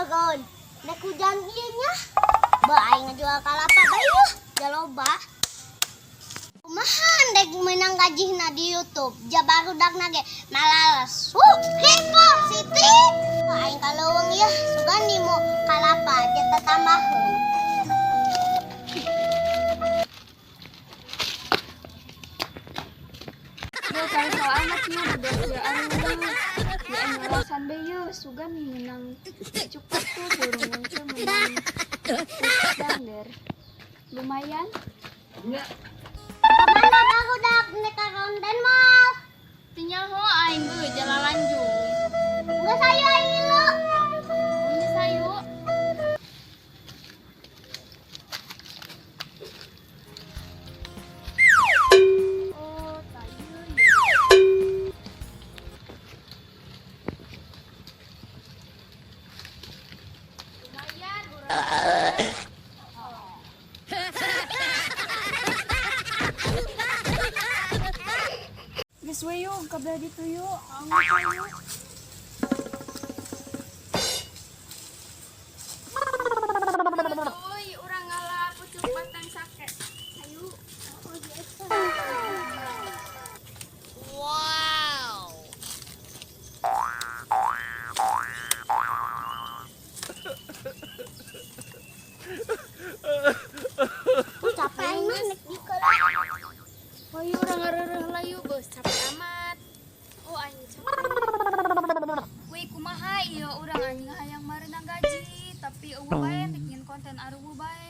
kawan. Nek hujan ieu nya. Ba aing ngajual kalapa bae yeuh, jaloba. Kumaha dek menang gajihna di YouTube. Jabarudakna ge malales. Heko Siti. Aing kaleuweung ieu sugandi mu kalapa jeta tambaheun. Yo kalau anaknya bedas ya alasan deh yo sugan nih menang cukup tuh burung tuh menang standar lumayan Enggak. Kemana barudak nek ka Rondan Mall? tinyaho aing geus jalan lanjut Geus sayu aing lu. ini sayu oh sayu lumayan urang Geus we yuk, kabel ditu yuk. Anggus yuk. Uy, urang ngalah pucuk batang sake. Ayo. Oh, biasa. Capek mah nek dikeula. Oh, iya urang ngareureul lah yuk, geus capek amat. Oh, anjing capek. Wih, kumaha ieu urang anjing hayang mareunang gaji, tapi eueuh bae bikin konten arueuh bae.